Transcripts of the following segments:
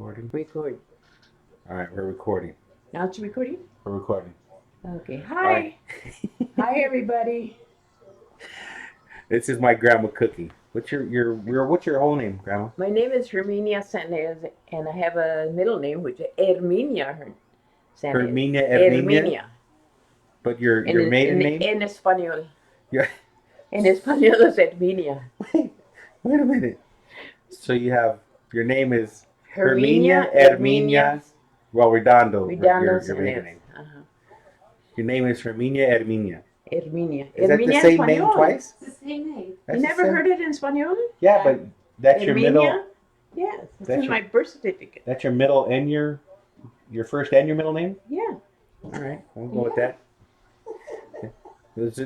Recording? Record. All right, we're recording. Now it's recording? We're recording. Okay. All Hi. right. Hi, everybody. This is my Grandma Cookie. What's what's your whole name, Grandma? My name is Herminia Sanez, and I have a middle name, which is Herminia Sanez. Herminia. But your maiden name? En español. Yeah. En español es Herminia. Wait a minute. So your name is Herminia Herminia. Well, Redondo. Redondo Your maiden Sanez. name. Your name is Herminia Herminia. Herminia. Is that the Herminia same español. name twice? It's the same name. You never heard it in español? Yeah, but that's your Herminia? middle. Yes, it's That's in my birth certificate. That's your middle and your first and your middle name? Yeah. All right, we'll go with that. This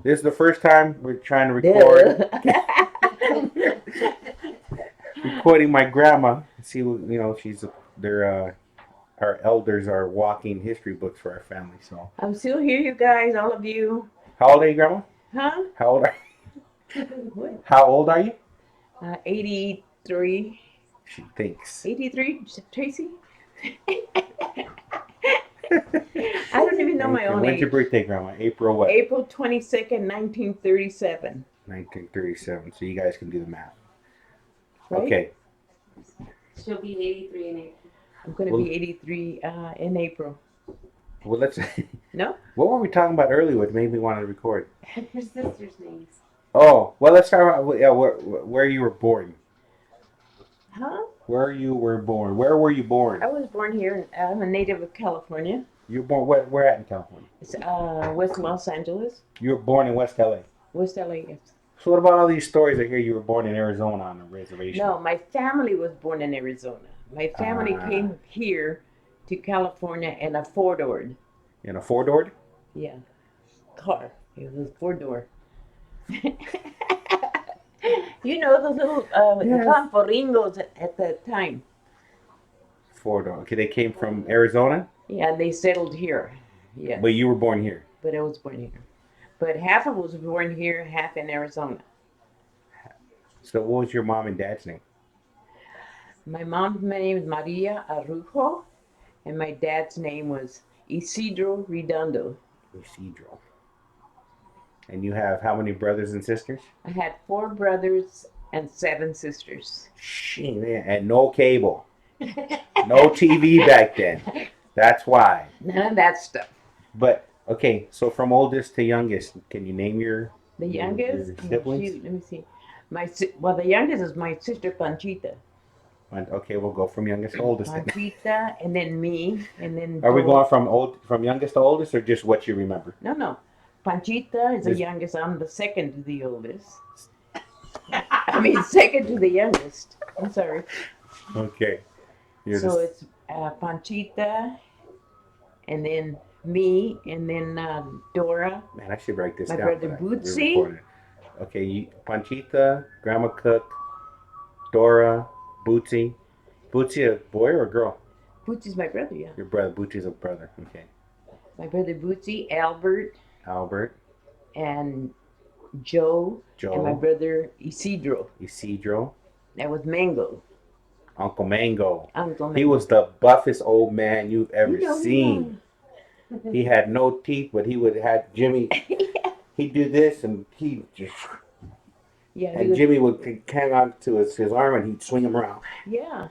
is the first time we're trying to record. Recording my grandma. See, our elders are walking history books for our family. So I'm still here, you guys, all of you. how old are you, Grandma? Huh? How old are you? What? How old are you? 83. She thinks. 83, Tracy? I don't even know my own When's age. your birthday, Grandma? April what? April 22nd, 1937. 1937. So you guys can do the math. Right? Okay. She'll be 83 in April. I'm going to be 83 in April. Well, let's. No? What were we talking about earlier? What made me want to record? Her sister's names. Oh, well, let's talk about where you were born. Huh? Where you were born. Where were you born? I was born here. I'm a native of California. You were born where at in California? It's West Los Angeles. You were born in West LA. West LA, yes. So what about all these stories I hear you were born in Arizona on a reservation? No, my family was born in Arizona. My family came here to California in a four-door. In a four-door? Yeah. Car. It was four-door. You know those little Camporingos at the time. Four-door. Okay, they came from Arizona? Yeah, and they settled here. Yeah. But you were born here? But I was born here. But half of us was born here, half in Arizona. So what was your mom and dad's name? My mom's name is Maria Arrujo, and my dad's name was Isidro Redondo. Isidro. And you have how many brothers and sisters? I had 4 brothers and 7 sisters. Shit, and no cable. No TV back then. That's why. None of that stuff. But, okay, so from oldest to youngest, can you name The youngest? your siblings? Shoot, let me see. The youngest is my sister Panchita. Okay, we'll go from youngest to oldest. Panchita, and then me, and then... Are we going from youngest to oldest, or just what you remember? No. Panchita is the youngest. I'm the second to the oldest. I mean, second to the youngest. I'm sorry. Okay. It's Panchita, and then me, and then Dora. Man, I should write this My down. brother Bootsy. Okay, Panchita, Gramma Cook, Dora, Bootsy. Bootsy a boy or a girl? Bootsy's my brother, yeah. Your brother, Bootsy's a brother. Okay. My brother Bootsy, Albert, and Joe, and my brother Isidro. That was Mango. Uncle Mango. Uncle Mango. He was the buffest old man you've ever seen. He had no teeth, but he would have Jimmy. He'd do this, and he just. Yeah. And Jimmy would hang on to his arm, and he'd swing him around. Yeah.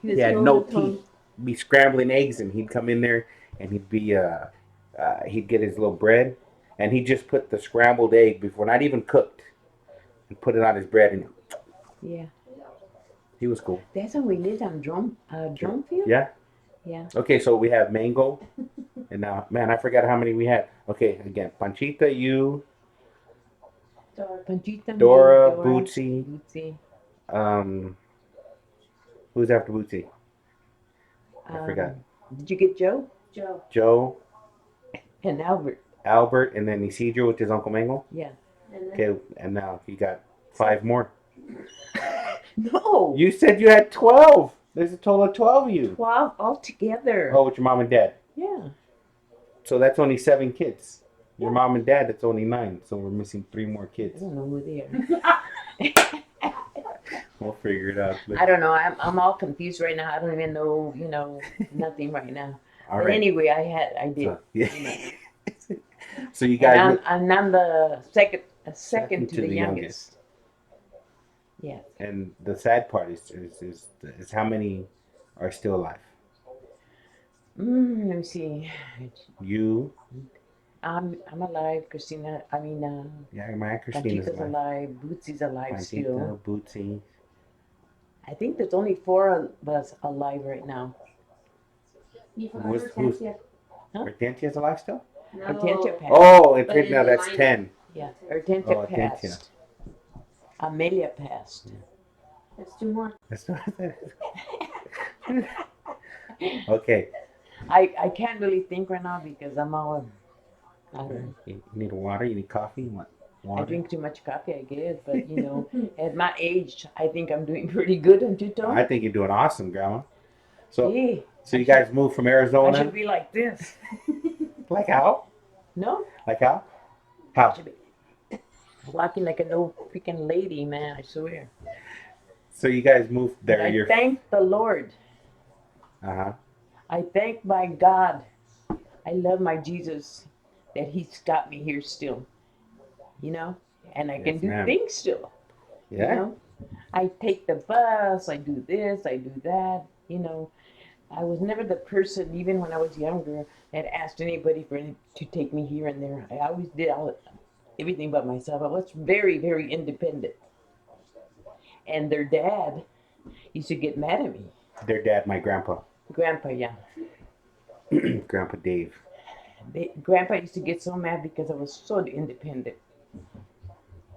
He had no teeth. He'd be scrambling eggs, and he'd come in there, and he'd get his little bread, and he'd just put the scrambled egg before, not even cooked, and put it on his bread, and yeah. He was cool. That's when we lived on Drumfield? Yeah. Yeah. Okay, so we have Mango, and now, man, I forgot how many we had. Okay, again, Panchita, you, Dora, Bootsy. Who's after Bootsy? I forgot. Did you get Joe? Joe. And Albert. Albert, and then Isidro, which is Uncle Mango? Yeah. Okay, and now you got 5 more. No. You said you had 12. There's a total of 12 of you. 12 altogether. Oh, with your mom and dad? Yeah. So that's only 7 kids. Your mom and dad, that's only 9. So we're missing 3 more kids. I don't know who they are. We'll figure it out. I don't know. I'm all confused right now. I don't even know, nothing right now. All But right. anyway, I did. So, yeah. You know. So you And guys. I'm the second to the youngest. Yeah. And the sad part is how many are still alive? Let me see. You, I'm alive. Christina. I mean, yeah, my Aunt Christina's Panchita's alive. alive. Bootsy's alive still. Pancita, Bootsy. I think there's only 4 of us alive right now. You forgot Who's Hortensia. Huh? Hortensia's alive still? Hortensia No. passed. Oh, it's But right in now. the That's line- 10. Yeah, Hortensia Oh, Hortensia. passed. Amelia passed. There's 2 more. That's what Okay. I can't really think right now because I'm all. I don't know. You need water? You need coffee? You want water? I drink too much coffee, I guess. But at my age, I think I'm doing pretty good. Don't you, Tom? I think you're doing awesome, Grandma. So, Gee, so you guys moved from I Arizona? should be like this. Like how? No? Like how? I How? should be walking like an old freaking lady, man. I swear. So you guys moved But there. I You're thank the Lord. uh-huh. I thank my God. I love my Jesus that He's got me here still. And I can Yes, do ma'am. things still. Yeah. I take the bus, I do this, I do that. I was never the person, even when I was younger, that asked anybody to take me here and there. I always did everything by myself. I was very, very independent. And their dad used to get mad at me. Their dad, my grandpa. Grandpa, yeah. Grandpa Dave. Grandpa used to get so mad because I was so independent.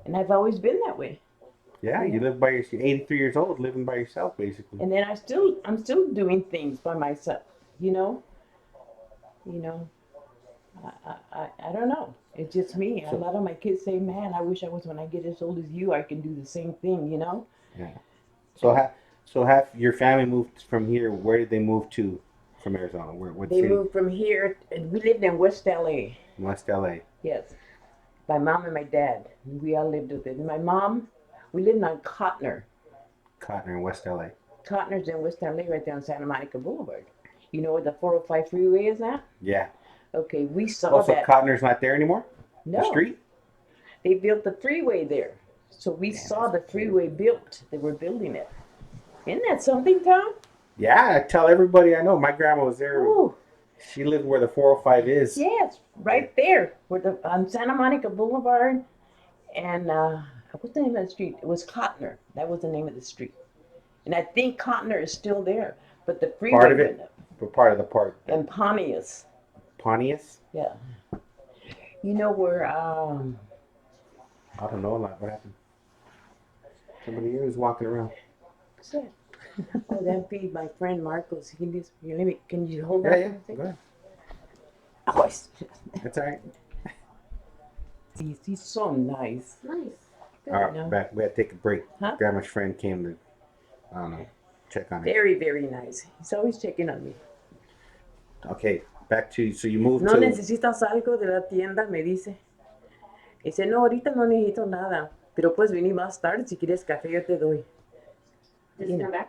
And I've always been that way. Yeah, you live by yourself. 83 years old, living by yourself, basically. And then I'm still doing things by myself, I don't know. It's just me. A lot of my kids say, man, I wish I was, when I get as old as you, I can do the same thing, Yeah. So have your family moved from here? Where did they move to from Arizona? What They city? moved from here, and we lived in West LA. West LA. Yes. My mom and my dad. We all lived with it. And my mom, we lived on Cotner. Cotner in West LA. Cotner's in West LA, right there on Santa Monica Boulevard. You know where the 405 freeway is at? Yeah. Okay, we saw Oh, so that. Cotner's not there anymore? No, The street? they built the freeway there. So we saw the freeway built. They were building it. Isn't that something, Tom? Yeah, I tell everybody I know. My grandma was there. Ooh, She lived where the 405 is. yes, right there, on Santa Monica Boulevard, and what's the name of the street? It was Cotner. That was the name of the street, and I think Cotner is still there, but the freeway Part of it? went up. But part of the park. And Pontius, Pontius? yeah. You know where? I don't know. Like, what happened? Somebody here was walking around. What's that? Oh, that'd be my friend Marcos. He lives. Can you hold Yeah, that? yeah. for a second? Go ahead. Oh, That's all right. he's so nice. Nice. All right, No. back. We had to take a break. Huh? Grandma's friend came to, I don't know, check on her. Very, very nice. He's always checking on me. Okay, back to, so you moved No to, necesitas algo de la tienda, me dice. Dice, no, ahorita no necesito nada. Pero puedes venir más tarde. Si quieres café, yo te doy. Does he come back?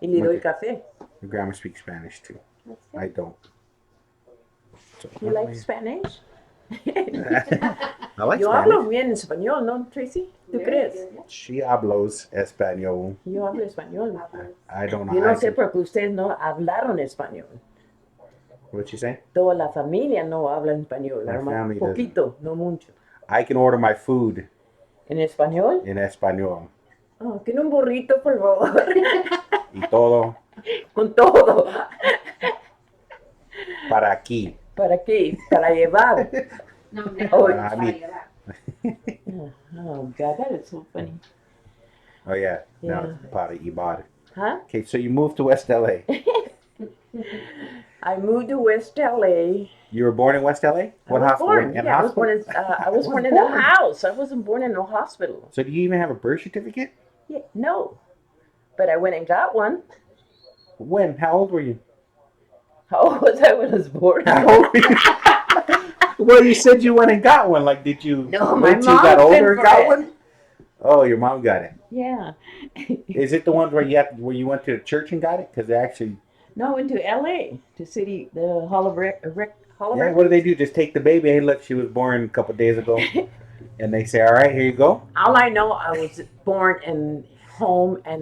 Y le doy Okay. café. your grandma speaks Spanish too. That's good. I don't. So, You like Spanish? I like Yo Spanish. hablo bien español, ¿no, Tracy? ¿Tú Very crees? good, yeah. She hablos español. Yo hablo español. I don't know. Yo no I sé can- porque ustedes no hablaron español. What you say? Toda la familia no habla español. My Hermano. family Poquito, no mucho. I can order my food ¿En español? in español. Oh, quiero un burrito, por favor. Y todo Con todo. para aquí. ¿Para qué? Para llevar. No, Oh, no, I para mean- llevar. Oh, God, that is so funny. Oh yeah. Now Yeah. it's para ibar. Huh? Okay, so you moved to West LA. I moved to West LA. You were born in West LA? What hospital? Born. In Yeah, I was hospital? born in. I was born in a house. I wasn't born in no hospital. So do you even have a birth certificate? Yeah, no, but I went and got one. When? How old were you? How old was I when I was born? How old were you? Well, you said you went and got one. Like, did you No, my wait till you mom got older sent and for got it. one? Oh, your mom got it. Yeah. Is it the ones where you went to the church and got it? Because they actually, No, I went to L.A. to city the Hall of Hall of yeah. What do they Records. do? Just take the baby. Hey, look, she was born a couple days ago, and they say, all right, here you go. All I know, I was born in home, and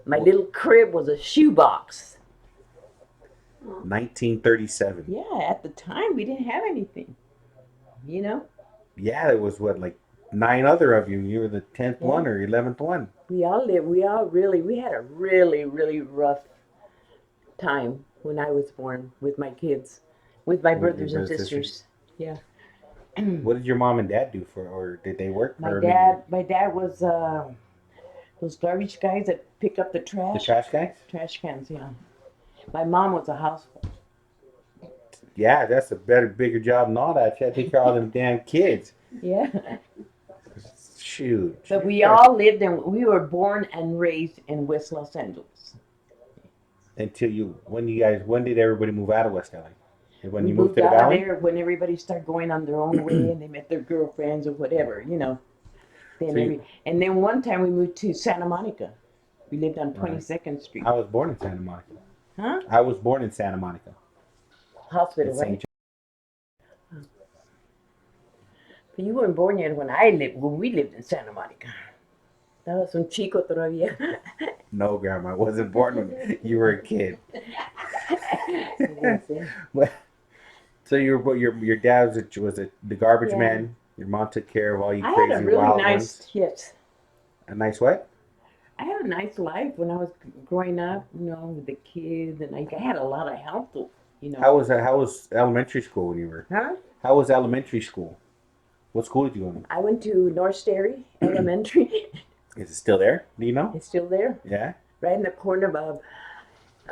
my little crib was a shoebox. 1937. Yeah, at the time we didn't have anything, you know. Yeah, there was what, like 9 other of you. You were the 10th Yeah. one or 11th one. We had a really, really rough time when I was born with my kids, with my With your brothers and brothers and sisters. sisters. Yeah. What did your mom and dad do or did they work? My dad was those garbage guys that pick up the The trash, trash guys? trash cans. Yeah. My mom was a housewife. Yeah, that's a bigger job than all that. You had to take care of all them damn kids. Yeah. Shoot. But we were born and raised in West Los Angeles. When did everybody move out of West LA? When We you moved moved to the out of valley? there when everybody started going on their own way and they met their girlfriends or whatever, you know. So And then one time we moved to Santa Monica. We lived on Right. 22nd Street. I was born in Santa Monica. Huh? I was born in Santa Monica. Hospital, In right? St. But you weren't born yet when we lived in Santa Monica. That was un chico todavía. No, Grandma, I wasn't born when you were a kid. So your dad was the garbage Yeah. man. Your mom took care of all you I crazy had a really wild nice, ones. yes. A nice what? I had a nice life when I was growing up, you know, with the kids, and I had a lot of help, you know. How was elementary school when you were? Huh? How was elementary school? What school did you go to? I went to North Sterry Elementary. Is it still there? Do you know? It's still there, Yeah. right in the corner of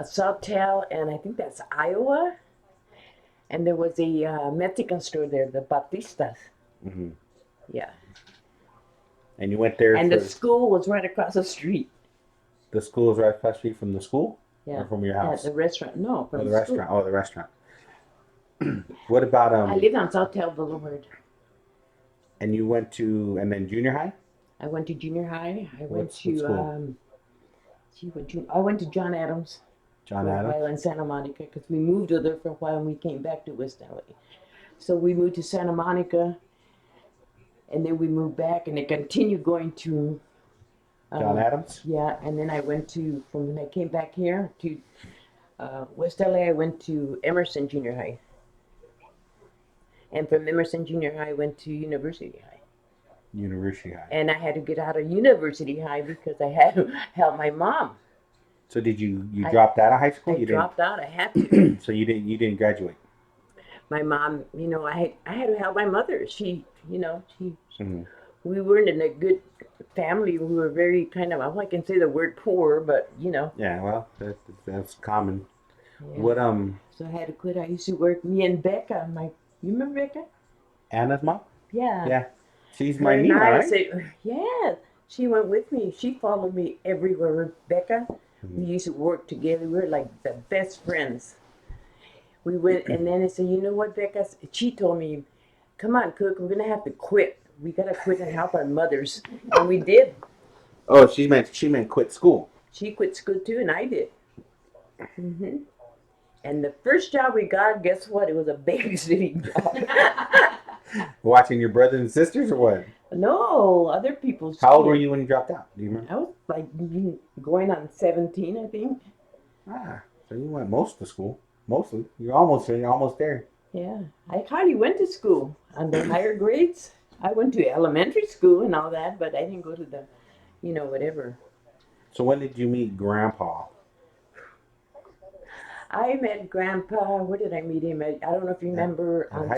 Sawtell, and I think that's Iowa. And there was a Mexican store there, the Batistas. Hmm. Yeah. And you went there And for the school was right across the street. the school was right across the street from the school? Yeah. Or from your Yeah, house? the restaurant. No, from Oh, the the restaurant. school. Oh, the restaurant. What about I lived on Sawtell Boulevard. and you went to and then junior high? I went to junior high. I went What to school? I went to John Adams John for a Adams? while in Santa Monica because we moved there for a while and we came back to West LA. So we moved to Santa Monica, and then we moved back, and it continued going to John Adams? yeah. And then I went to when I came back here to West LA. I went to Emerson Junior High, and from Emerson Junior High, I went to University High. University High. And I had to get out of University High because I had to help my mom. So did you dropped out of high school? I You dropped out. I had to. didn't. So you didn't graduate. My mom, you know, I had to help my mother. She, you know, Mhm. we weren't in a good family. We were very kind of, I can say the word poor, but you know. Yeah, well, that's common. Yeah. What So I had to quit. I used to work. Me and Becca, you remember Becca? Anna's mom? Yeah. Yeah. She's Her my and niece, I right? yeah. She went with me. She followed me everywhere with Becca. We used to work together. We were like the best friends. We went, and then I said, you know what, Becca? She told me, come on, Cook, we're going to have to quit. We got to quit and help our mothers. And we did. Oh, she meant quit school. She quit school too, and I did. Hmm. And the first job we got, guess what? It was a babysitting job. Watching your brothers and sisters or what? No, other people's How old were kids. you when you dropped out? Do you remember? I was like going on 17, I think. Ah, so you went most of school. Mostly. You're almost there. Yeah, I hardly went to school on the higher grades. I went to elementary school and all that, but I didn't go to the, you know, whatever. So when did you meet Grandpa? I met Grandpa. Where did I meet him? I don't know if you remember At on high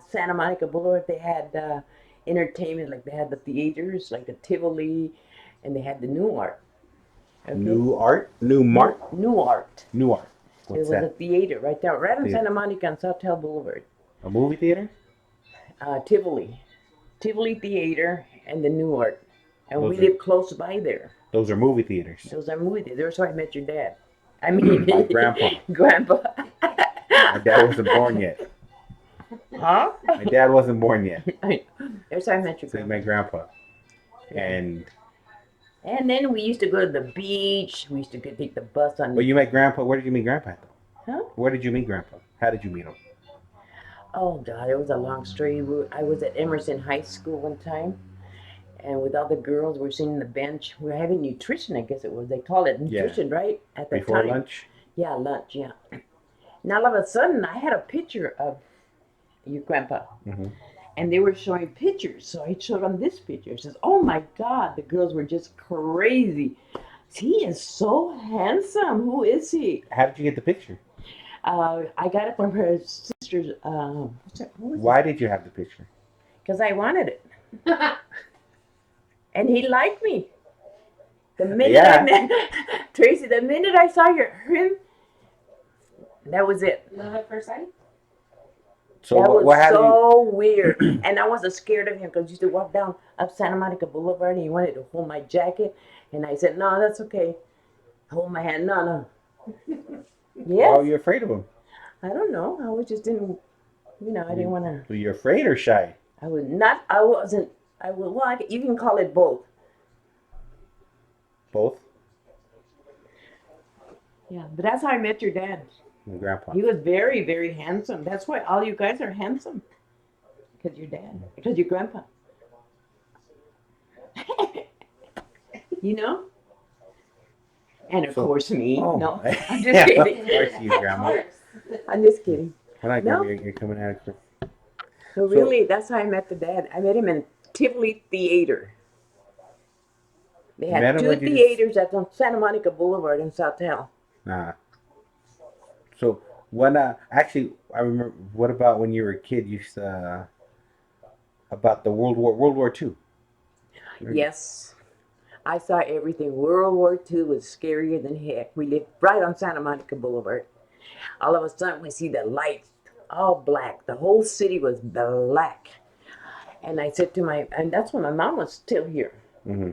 Santa Monica Boulevard. They had entertainment, like they had the theaters, like the Tivoli, and they had the New Art. Okay? New Art? New Mart? New Art. New Art. There What's was a that? theater right there, right on Theater. Santa Monica on Sawtell Boulevard. A movie theater? Tivoli Theater, and the New Art. And Those we are- lived close by there. Those are movie theaters. Those are movie theaters. That's where I met your dad. I mean, My grandpa. Grandpa. My dad wasn't born yet. Huh? My dad wasn't born yet. That's how I met your So you grandpa. met Grandpa. And then we used to go to the beach. We used to go take the bus on but the. you met Grandpa. Where did you meet Grandpa though? Huh? Where did you meet Grandpa? How did you meet him? Oh God, it was a long story. I was at Emerson High School one time, and with all the girls, we're sitting on the bench. We were having nutrition, I guess it was. They call it nutrition, right? At that Before time. lunch. Yeah, lunch. Yeah. And all of a sudden, I had a picture of your grandpa, Mm-hmm. and they were showing pictures. So I showed them this picture. It says, "Oh my God!" The girls were just crazy. He is so handsome. Who is he? How did you get the picture? I got it from her sister's. Why did you have the picture? Because I wanted it, and he liked me. The minute Yeah. I met Tracy, the minute I saw him, that was it. Love at first sight? So That was what happened? so weird. And I wasn't scared of him because I used to walk down up Santa Monica Boulevard and he wanted to hold my jacket. And I said, no, that's okay. Hold my hand. No, no. Why were Yes. you afraid of him? I don't know. I was just didn't, I didn't want to. Were you afraid or shy? I was not, I wasn't, I was, well, you can call it both. Both. Yeah, but that's how I met your dad. My grandpa. He was very, very handsome. That's why all you guys are handsome. Because your dad. Because your grandpa. You know? And of course me. Oh, No, my- I'm just kidding. Of course you, Grandma. I'm just kidding. When I No. You're coming out of. So really, that's how I met the dad. I met him in Tivoli Theater. They You met had him two when you just- theaters at on Santa Monica Boulevard in Southtown. So when actually I remember. What about when you were a kid? You used to about the World War II. Yes. I saw everything. World War II was scarier than heck. We lived right on Santa Monica Boulevard. All of a sudden, we see the lights, all black. The whole city was black. And I said to and that's when my mom was still here. Mm-hmm.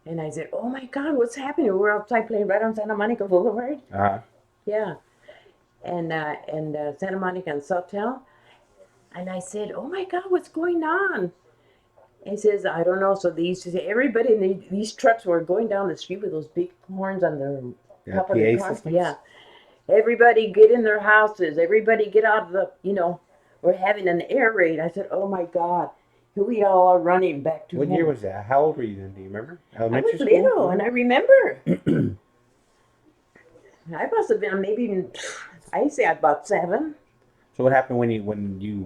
And I said, oh my God, what's happening? We're outside playing right on Santa Monica Boulevard. Uh-huh. Yeah. And Santa Monica and Southtown. And I said, oh my God, what's going on? He says, I don't know. So they used to say, everybody in these trucks were going down the street with those big horns on the top of the PA car. systems? Yeah. Everybody get in their houses. Everybody get out of we're having an air raid. I said, oh my God. Here we all are running back to What home. year was that? How old were you then? Do you remember? I Elementary was school? little, and I remember. I must have been maybe, I say about 7. So what happened when you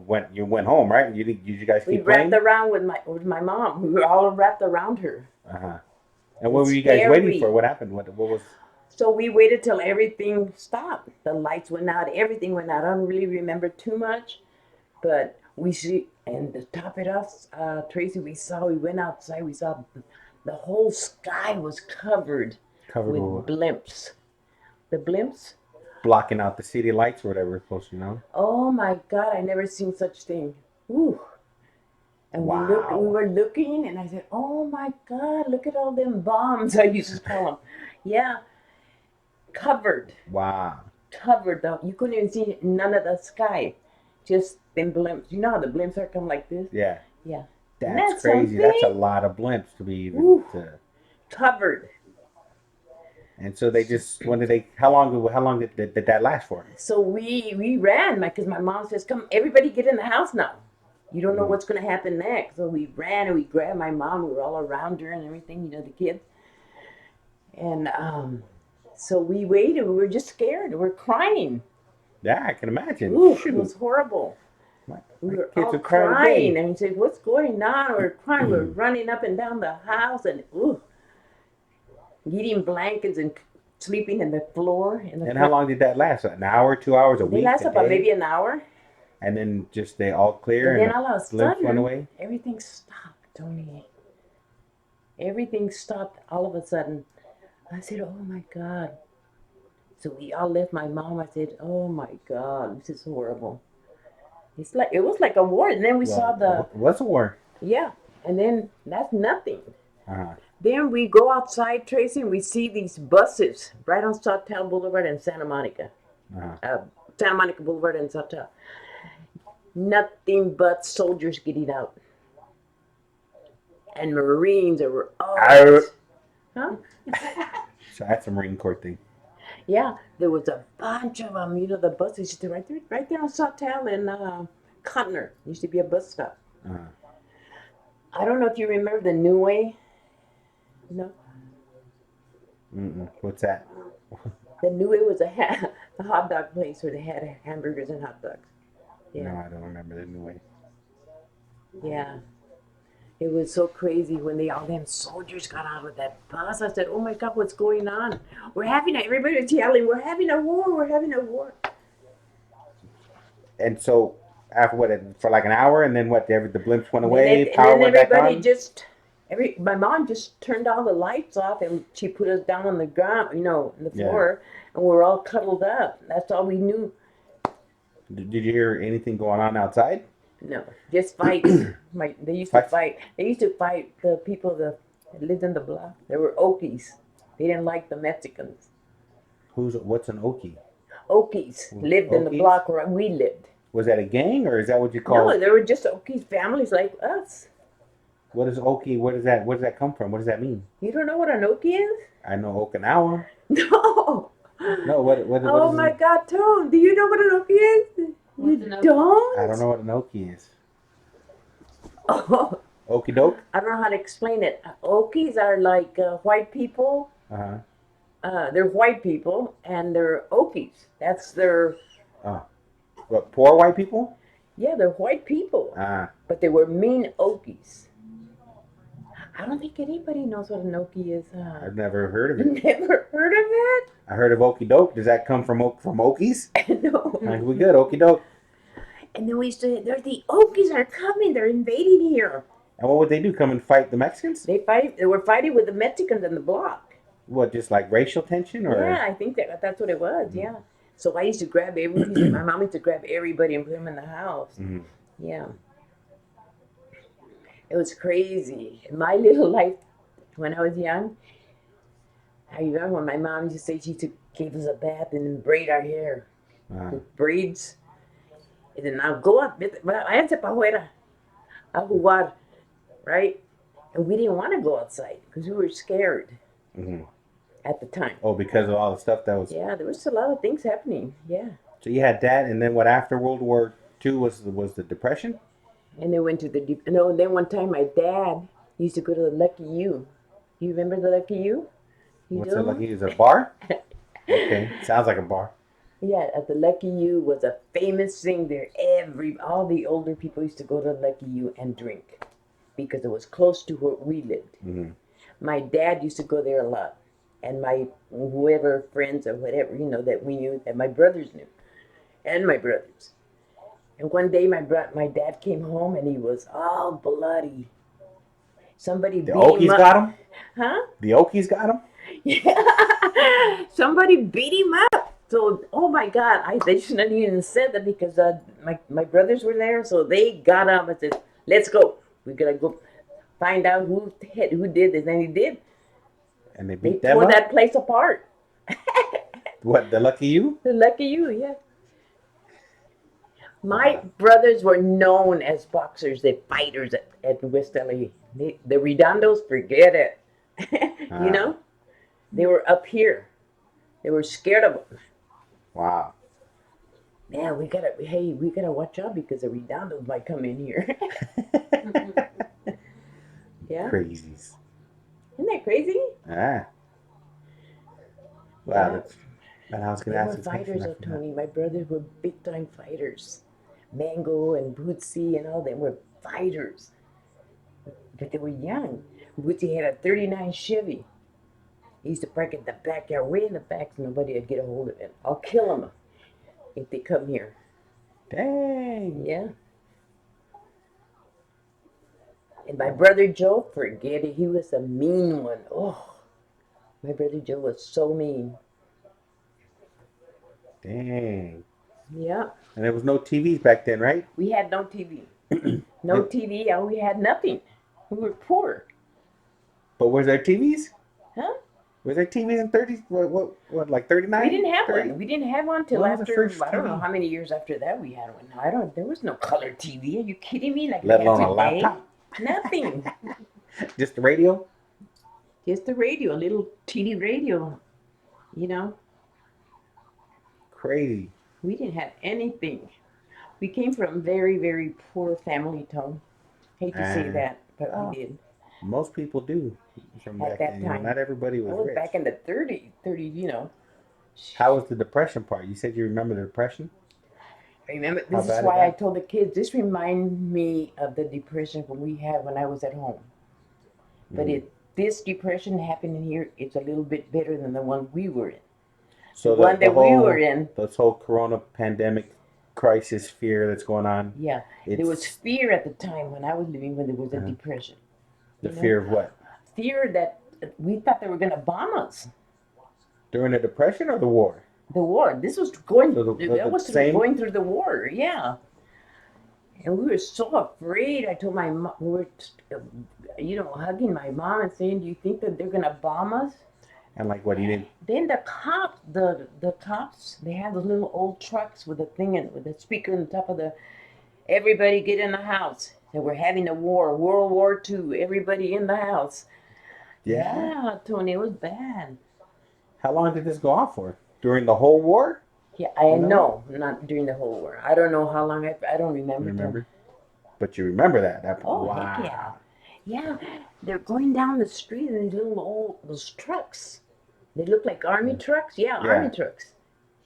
went home, right? Did you guys We keep playing? wrapped around with my mom. We were all wrapped around her. Uh-huh. And what were you Scary. guys waiting for? What happened? What was? So we waited till everything stopped. The lights went out. Everything went out. I don't really remember too much, but we see. And to top it off, Tracy, we went outside. We saw the whole sky was covered with blimps. The blimps. Blocking out the city lights or whatever it's supposed to, know. Oh my God! I never seen such thing. Ooh. And Wow. we were looking, and I said, "Oh my God! Look at all them bombs!" I used to call them. Yeah, covered. Wow. Covered though. You couldn't even see none of the sky. Just them blimps. You know how the blimps are come like this? Yeah. Yeah. That's crazy. something? That's a lot of blimps to be even to. Covered. And so they just how long did that last for? So we ran because my mom says, "Come, everybody get in the house now. You don't know what's going to happen next." So we ran and we grabbed my mom. We were all around her and everything, the kids. And so we waited. We were just scared. We were crying. Yeah, I can imagine. Ooh, it was horrible. We were kids all would cry crying, today. and we said, "What's going on?" We're crying. We're running up and down the house, and eating blankets and sleeping in the floor. And how long did that last? An hour, 2 hours, a week? It lasted a about day? maybe an hour. And then just they all clear And and then all of a the blimps sudden, went away? everything stopped, Tony. Everything stopped all of a sudden. I said, "Oh my God." So we all left my mom. I said, "Oh my God, this is horrible." It was like a war. And then we saw What's a war? yeah. And then that's nothing. Uh-huh. Then we go outside, Tracy, and we see these buses right on Southtown Boulevard and Santa Monica. Uh-huh. Santa Monica Boulevard and Southtown. Nothing but soldiers getting out. and Marines that were I, out. Huh? so that's a Marine Corps thing. Yeah, there was a bunch of them. You know, the buses used to right there on Sawtell and Cutner. Used to be a bus stop. Uh, I don't know if you remember the New Way. No, what's that? the New Way was a hot dog place where they had hamburgers and hot dogs. No, Yeah, I don't remember the New Way. yeah. It was so crazy when all them soldiers got out of that bus. I said, "Oh my God, what's going on? Everybody was yelling, we're having a war, we're having a war." And so after what, for like an hour, and then what? The blimps went And then, away, and power then went back everybody on. my mom just turned all the lights off and she put us down on the ground, you know, on the Yeah. floor, and we're all cuddled up. That's all we knew. Did you hear anything going on outside? No, just fights. They used to Fights? fight. They used to fight the people that lived in the block. They were Okies. They didn't like the Mexicans. What's an Okie? Okies lived in the Okies? block where we lived. Was that a gang, or is that what you call? No, they were just Okies families like us. What is Okie? Where does that come from? What does that mean? You don't know what an Okie is? I know Okinawa. No. No, what Oh is my it? God, Tone, do you know what an Okie is? What's You an Okie? don't? I don't know what an Okie is. Oh, Okie doke? I don't know how to explain it. Okies are like white people. Uh-huh. They're white people, and they're Okies. That's their, What, poor white people? yeah, they're white people. But they were mean Okies. I don't think anybody knows what an Okie is. I've never heard of it. Never heard of it? I heard of Okie doke. Does that come from Okies? No. We good, Okie doke. And then we used to, the Okies are coming. They're invading here. And what would they do? Come and fight the Mexicans? They were fighting with the Mexicans in the block. What, just like racial tension, or? Yeah, I think that's what it was. Yeah. So I used to grab everybody. My mom used to grab everybody and put them in the house. Mm-hmm. Yeah. It was crazy. My little life when I was young, I remember when my mom used to say she gave us a bath and then braid our hair. With braids. And then I'll go up, váyanse para afuera a jugar, right? And we didn't want to go outside because we were scared at the time. Oh, because of all the stuff that was. Yeah, there was a lot of things happening. Yeah. So you had that, and then what? After World War II was the Depression. And they went to then one time my dad used to go to the Lucky U. You remember the Lucky U? What's the Lucky U? Is it a bar? Okay, sounds like a bar. Yeah, at the Lucky U was a famous thing there. All the older people used to go to Lucky U and drink because it was close to where we lived. Mm-hmm. My dad used to go there a lot, and my whoever friends or whatever that we knew that my brothers knew, and my brothers. And one day my dad came home and he was all bloody. Somebody The beat him Okies up. got him? Huh? The Okies got him? Yeah. Somebody beat him up. So, oh my God, they shouldn't have even said that because my brothers were there. So they got up and said, "Let's go. We gotta go find out who did this." And he did. And they They beat them tore up? that place apart. What, the Lucky You? The Lucky You, yeah. My brothers were known as boxers, the fighters at West LA. The Redondos, forget it. You know? They were up here. They were scared of them. Wow. Man, we gotta watch out because the Redondos might come in here. Yeah. Crazies. Isn't that crazy? Wow, Yeah. I was They going to were ask this question. fighters, Tony. My brothers were big time fighters. Mango and Bootsy and all them were fighters. But they were young. Bootsy had a 39 Chevy. He used to park in the backyard, way in the back, so nobody would get a hold of it. I'll kill them if they come here. Dang. Yeah. And my brother Joe, forget it. He was a mean one. Oh, my brother Joe was so mean. Dang. Yeah. And there was no TVs back then, right? We had no TV. No TV. We had nothing. We were poor. But was there TVs? Huh? Was there TVs in 30s? What, like 39? We didn't have 30? one. We didn't have one till When was the after, first I don't know TV? how many years after that we had one. There was no color TV. Are you kidding me? Like Let we have alone a today? laptop. Nothing. Just the radio? Just the radio, a little teeny radio. You know, Crazy. we didn't have anything. We came from very, very poor family, Tom. Hate to say And that, but we did most people do from at back that then. time. Not everybody That was was rich. back in the 30s, you know. How was the depression part? You said you remember the depression? Remember, How this is bad it why I got? told the kids, this remind me of the depression we had when I was at home. But Mm. this depression happening here, it's a little bit better than the one we were in. The So one the that we were whole in, this whole corona pandemic crisis fear that's going on, yeah, there was it's fear at the time when I was living when there was a uh, depression. the You know, fear of what? fear that we thought they were going to bomb us. During the depression or the war? The war. This was going. So That the was same. going through the war. Yeah, and we were so afraid. I told my mom, we were, hugging my mom and saying, "Do you think that they're going to bomb us?" And like what, you didn't? Then the cops, they had those little old trucks with a thing in, with a speaker on top of the. Everybody get in the house. And we're having a war, World War II. Everybody in the house. Yeah. Yeah, Tony, it was bad. How long did this go on for? During the whole war? Yeah, I You know? know, not during the whole war. I don't know how long. I don't remember. Remember? But you remember that? Oh, Wow. heck yeah. Yeah, they're going down the street in these little old those trucks. They look like army trucks. Yeah, army trucks.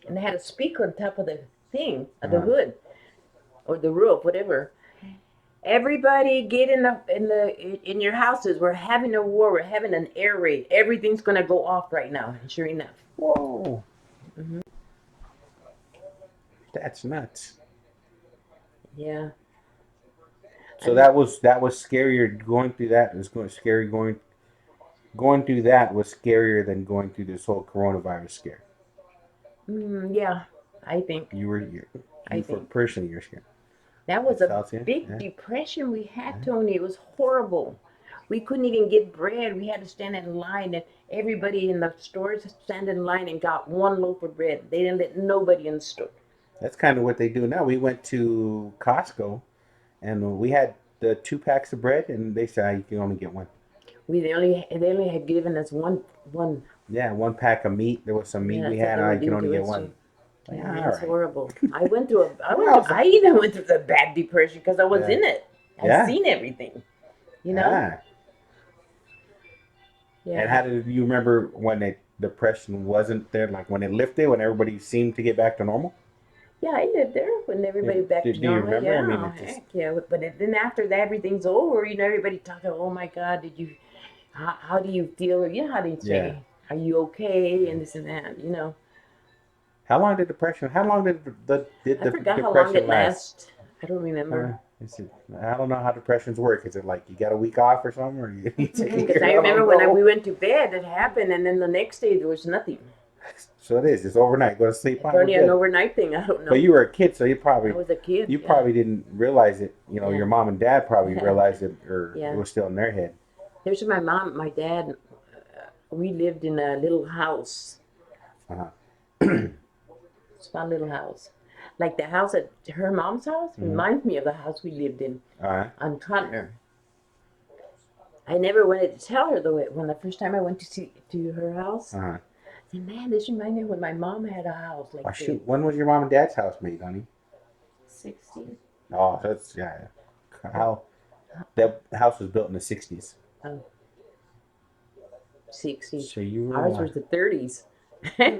And they had a speaker on top of the thing, of the hood, or the roof, whatever. Everybody get in your houses. We're having a war. We're having an air raid. Everything's gonna go off right now. And sure enough. Whoa. That's nuts. Yeah. So that was scarier going through that. It was scary going through that was scarier than going through this whole coronavirus scare. Yeah, I think. You for personally you're scared. That was That's a South End? big Yeah. depression we had, Tony. It was horrible. We couldn't even get bread. We had to stand in line, and everybody in the stores stand in line and got one loaf of bread. They didn't let nobody in the store. That's kind of what they do now. We went to Costco and we had the 2 packs of bread, and they said you can only get one. They only had given us one. Yeah, 1 pack of meat. There was some meat Yeah, we that's had. what I they can were only doing get to us, one. too. Like, Yeah, all that's right. horrible. I went through Well, I even went through the bad depression because I was Yeah. in it. I've Yeah. seen everything. You know? Ah. Yeah. And how did you remember when the depression wasn't there? Like when it lifted, when everybody seemed to get back to normal? Yeah, I lived there when everybody back Do to you normal. remember? Yeah, I mean, it just- heck yeah. But then after that, everything's over. Everybody talking. Oh my God, how do you feel? Or how do you say? Yeah. Are you okay? And this and that. How long did the I forgot how long depression it last? lasts. I don't remember. I don't know how depressions work. Is it like you got a week off or something, or you Because I remember when we went to bed, it happened, and then the next day there was nothing. So it is. It's overnight. Go to sleep. It's only an overnight thing. I don't know. But you were a kid, so you I was a kid. you yeah. probably didn't realize it. Yeah. Your mom and dad probably realized it, or Yeah. it was still in their head. There's my mom, my dad. We lived in a little house. Small little house. Like the house at her mom's house reminds me of the house we lived in on Cotner. I never wanted to tell her though. When the first time I went to her house, I said, "Man, this reminds me of when my mom had a house like this." Shoot, when was your mom and dad's house made, honey? 60. Oh, that's How that house was built in the 60s. 60s. So you were Ours was the 30s.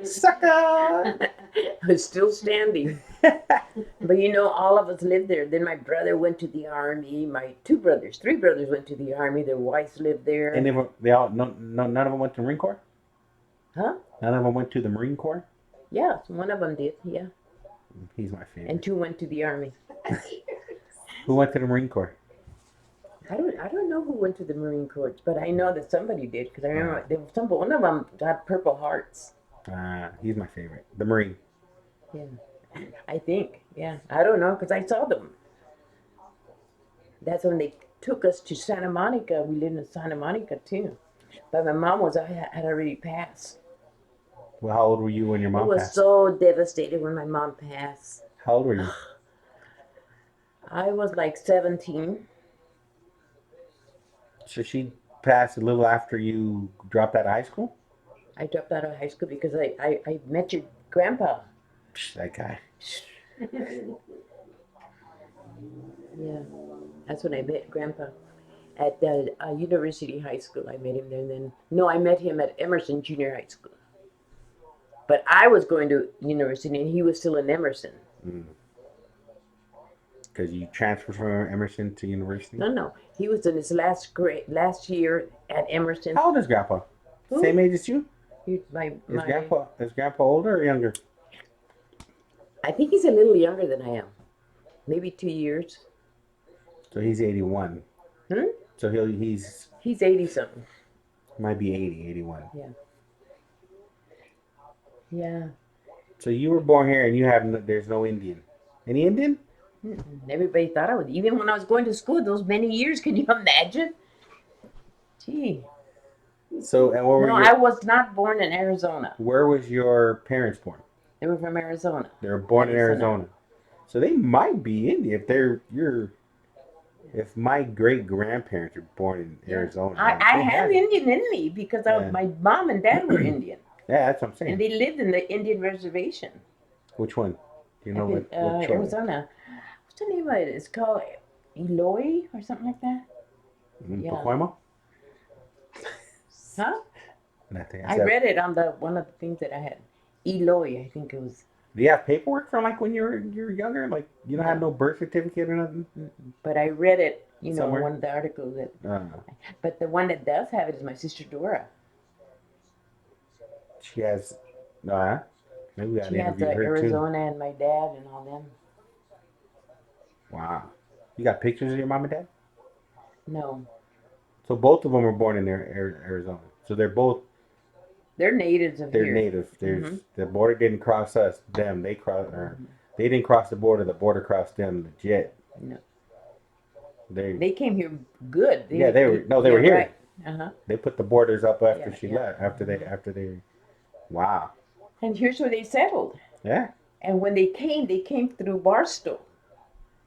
Sucker. It was still standing. But all of us lived there. Then my brother went to the army. My three brothers went to the army. Their wives lived there. And they all none of them went to the Marine Corps? Huh? None of them went to the Marine Corps? Yeah, one of them did. Yeah. He's my favorite. And 2 went to the army. Who went to the Marine Corps? I don't know who went to the Marine Corps, but I know that somebody did because I remember one of them got Purple Hearts. He's my favorite. The Marine. Yeah, I think. Yeah, I don't know because I saw them. That's when they took us to Santa Monica. We lived in Santa Monica too, but my mom had already passed. Well, how old were you when your mom I was passed? so devastated when my mom passed. How old were you? I was like 17. So she passed a little after you dropped out of high school? I dropped out of high school because I met your grandpa. Psh, that guy. Yeah, that's when I met grandpa. At the University High School, I met him there. And then, no, I met him at Emerson Junior High School. But I was going to university, and he was still in Emerson. Because you transferred from Emerson to university? No, he was in his last year at Emerson. How old is Grandpa? Who? Same age as you? Is Grandpa older or younger? I think he's a little younger than I am. Maybe 2 years. So he's 81. So he's 80 something. might be 80, 81. Yeah. Yeah. So you were born here and there's no Indian. Any Indian? Everybody thought I would. Even when I was going to school those many years, can you imagine? Gee. So and I was not born in Arizona. Where was your parents born? They were from Arizona. They were born in Arizona. So they might be Indian if my great grandparents were born in Arizona. I have Indian in me because my mom and dad were Indian. Yeah, that's what I'm saying. And they lived in the Indian reservation. Which one? Do you know what Arizona. What's the name of it? It's called Eloy or something like that. Pacoima? Huh? Nothing. I read it on one of the things that I had. Eloy, I think it was. Do you have paperwork from like when you were younger? Like you don't have no birth certificate or nothing? But I read it, Somewhere? one of the articles that. But the one that does have it is my sister Dora. She has. Maybe we got to interview her Arizona too. And my dad and all them. Wow. You got pictures of your mom and dad? No. So both of them were born in Arizona. So they're natives of here. They're here. native. The border didn't cross us. Them. They crossed. They didn't cross the border. The border crossed them. Legit. No. They came here good. They were here. Right. They put the borders up after she left. After they. Wow. And here's where they settled. Yeah. And when they came through Barstow.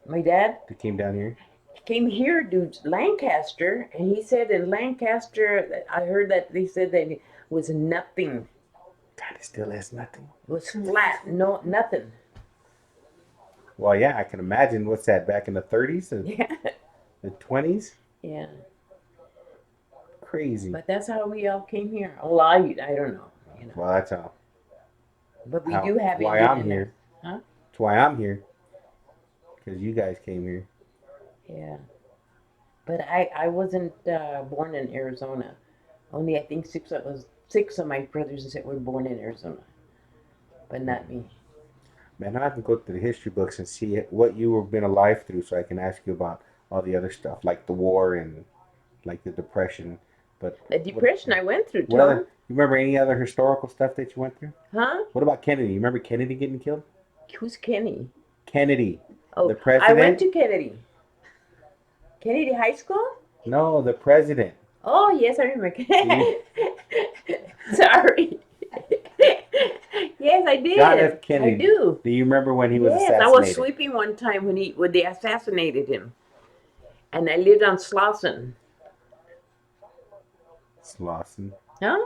My dad. They came down here. Came here to Lancaster, and he said in Lancaster, I heard that they said that it was nothing. God, it still is nothing. It was flat, nothing. Well, yeah, I can imagine. What's that? Back in the 30s, the 20s. Yeah. Crazy. But that's how we all came here. Well, I don't know. Well, that's how. But we do have. Why I'm here. Huh? That's why I'm here. Because you guys came here. Yeah, but I wasn't born in Arizona. Only I think six of my brothers that were born in Arizona, but not me. Man, I have to go through the history books and see what you were been alive through, so I can ask you about all the other stuff, like the war and like the depression. But the depression I went through. You remember any other historical stuff that you went through? Huh? What about Kennedy? You remember Kennedy getting killed? Who's Kenny? Kennedy. Oh, the president. I went to Kennedy. Kennedy High School? No, the president. Oh, yes, I remember. Sorry. Yes, I did. John F. Kennedy. I do. Do you remember when he was assassinated? Yes, I was sweeping one time when they assassinated him. And I lived on Slauson. Slauson? Huh?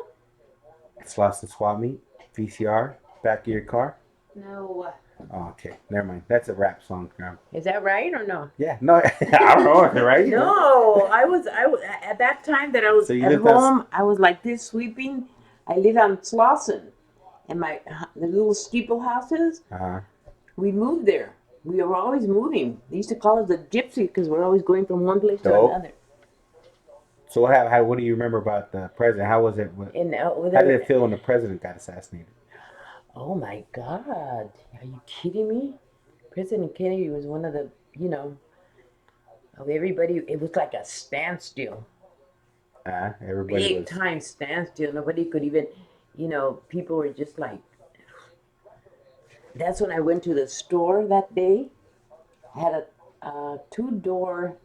Slauson swap meet? VCR? Back of your car? No. Oh, okay. Never mind. That's a rap song, Grandma. Is that right or no? Yeah. No, I don't know. Is it right? No, I was at that time that I was at home. I was like this sweeping. I lived on Slauson, and the little steeple houses. We moved there. We were always moving. They used to call us the gypsy because we're always going from one place to another. So what do you remember about the president? How was it? How did it feel when the president got assassinated? Oh my God. Are you kidding me? President Kennedy was one of the, of everybody. It was like a standstill. Everybody Big time standstill. Nobody could even, people were just like. That's when I went to the store that day. I had a two-door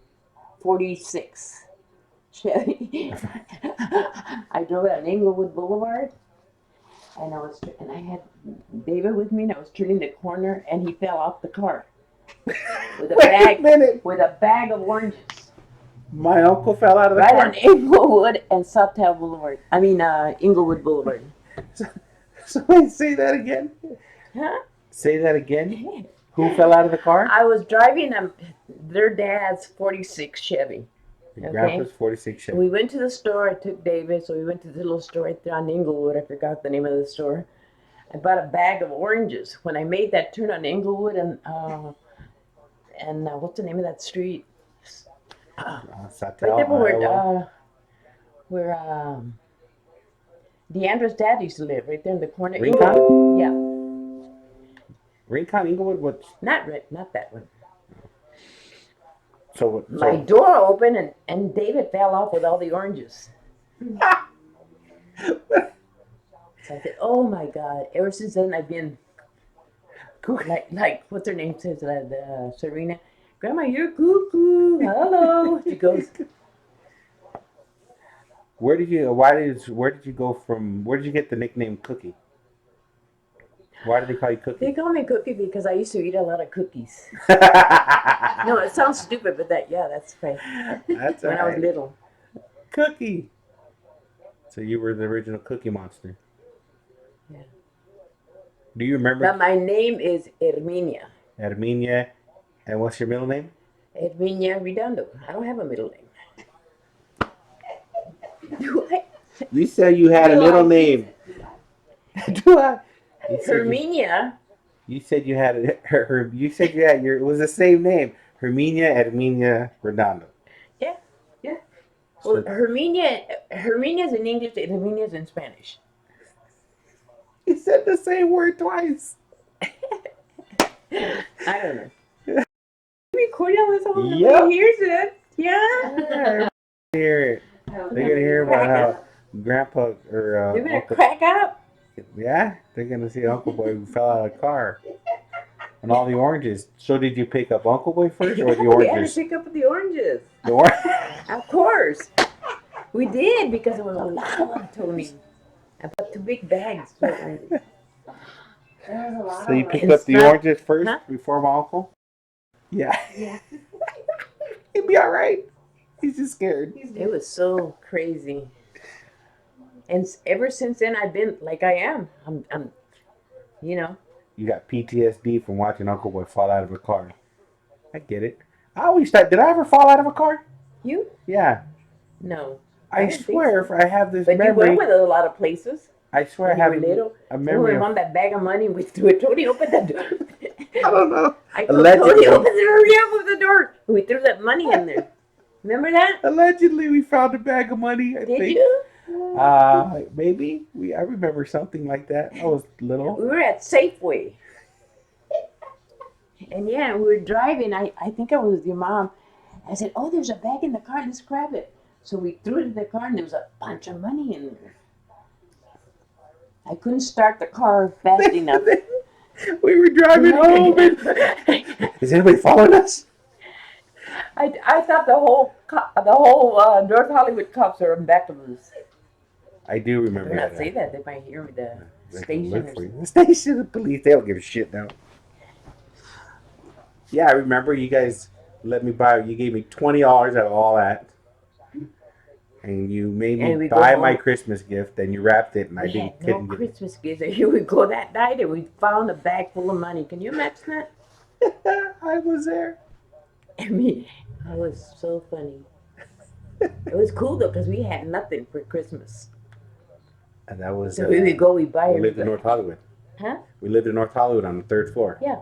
46 Chevy. I drove it on Englewood Boulevard. And I had David with me, and I was turning the corner, and he fell off the car with a bag of oranges. My uncle fell out of the Right car. on Inglewood and Sawtell Boulevard. I mean, Inglewood Boulevard. So wait, say that again. Huh? Say that again. Who fell out of the car? I was driving their dad's 46 Chevy. Your grandpa's 46 Chevy. We went to the store. I took David, so we went to the little store right there on Inglewood. I forgot the name of the store. I bought a bag of oranges. When I made that turn on Inglewood and what's the name of that street? Sawtell, Right there Iowa. where Deandra's dad used to live, right there in the corner. Rincon? Inglewood. Yeah. Rincon, Inglewood, what? Not that one. So My door opened and David fell off with all the oranges. So I said, "Oh my God!" Ever since then, I've been like what's her name says, Serena, Grandma, you're cuckoo. Hello. She goes. where did you go from? Where did you get the nickname Cookie? Why do they call you Cookie? They call me Cookie because I used to eat a lot of cookies. No, it sounds stupid, but that's right. That's when right. I was little. Cookie. So you were the original Cookie Monster. Yeah. Do you remember? But my name is Herminia. Herminia. And what's your middle name? Herminia Redondo. I don't have a middle name. Do I? You said you had a middle name. Do I? Herminia. You said you had you said you had it was the same name. Herminia Redondo. Yeah. Well, Herminia's in English and Herminia's in Spanish. You said the same word twice. I don't know. Recording on this whole Yep. nobody hears it. Yeah. Hear it. They're gonna hear about how Grandpa or They're gonna Uncle, crack up. yeah, they're gonna see Uncle Boy who fell out of the car and all the oranges. So did you pick up Uncle Boy first or the We had to oranges? pick up the oranges. The orange. Of course. We did because it was a lot of them, Tony. I bought 2 big bags. There was a lot So you of picked And up the stuff. oranges first Huh? before my uncle? Yeah. Yeah. He'd be all right. He's just scared. It was so crazy. And ever since then, I've been like I am. I'm You got PTSD from watching Uncle Boy fall out of a car. I get it. I always thought, did I ever fall out of a car? You? Yeah. No. I didn't swear, think so. if I have this But memory. you went with a lot of places. I swear When I have you were little. a We memory went of. on that bag of money. We threw it. Tony opened the door. I don't know. I told Allegedly. Tony, open it, hurry up with the door. We threw that money in there. Remember that? Allegedly, we found a bag of money. I Did think. you? Maybe. I remember something like that. I was little. We were at Safeway. And yeah, we were driving. I think I was with your mom. I said, "Oh, there's a bag in the car. Let's grab it." So we threw it in the car, and there was a bunch of money in there. I couldn't start the car fast enough. We were driving home. Is anybody following us? I thought the whole North Hollywood cops are back of us. I do remember Better not that. say that. They might hear me. The They can station. look Or for you. something. The station, the police, they don't give a shit now. Yeah, I remember you guys let me buy. You gave me $20 out of all that, and you made And me we buy go my home. Christmas gift, and you wrapped it, and I We didn't had no couldn't get Christmas gifts. Here we go that night, and we found a bag full of money. Can you imagine that? it. I was there. I mean, that was so funny. It was cool though, because we had nothing for Christmas. And that was. So we would go, we buy We lived in everybody. North Hollywood. Huh? We lived in North Hollywood on the 3rd floor. Yeah.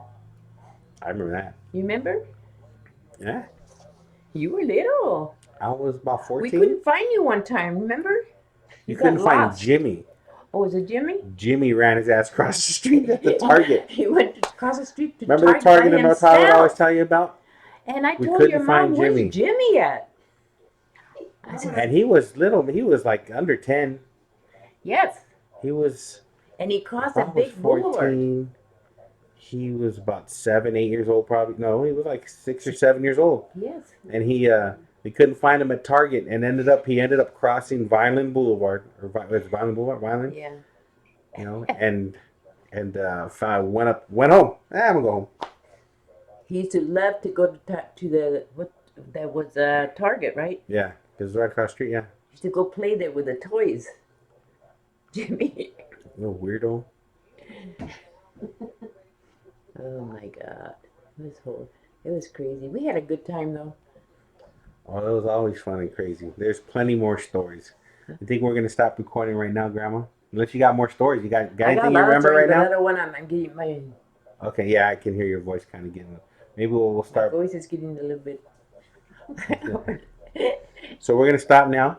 I remember that. You remember? Yeah. You were little. I was about 14. We couldn't find you one time, remember? You got couldn't find lost. Jimmy. Oh, was it Jimmy? Jimmy ran his ass across the street at the Target. He went across the street to Remember the Target Target by in North Hollywood I himself. always tell you about? And I We told your couldn't mom, find where's Jimmy. Jimmy at? I said, And he was little. He was like under 10. yes. He was. And he crossed I that was big boulevard. 14. He was about 7, 8 years old, probably. No, he was like 6 or 7 years old. Yes. And we couldn't find him at Target, and he ended up crossing Vineland Boulevard, or was it Vineland Boulevard, Vineland, Yeah. and went home. I'm gonna go home. He used to love to go to the that was Target, right? Yeah, because right across the street. Yeah. To go play there with the toys. Jimmy. Little weirdo. Oh my God. It was crazy. We had a good time though. Oh, that was always fun and crazy. There's plenty more stories. I think we're gonna stop recording right now, Grandma. Unless you got more stories. You got I got a anything you lot of remember stories, right but I now? don't want to. I'm getting my Okay, yeah, I can hear your voice kind of getting. Maybe we'll start. voice is getting a little bit. So we're gonna stop now,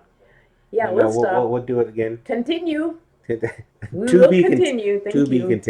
Yeah, and we'll we'll stop. do it again. Continue. We to will be continue. to Thank be you. continued.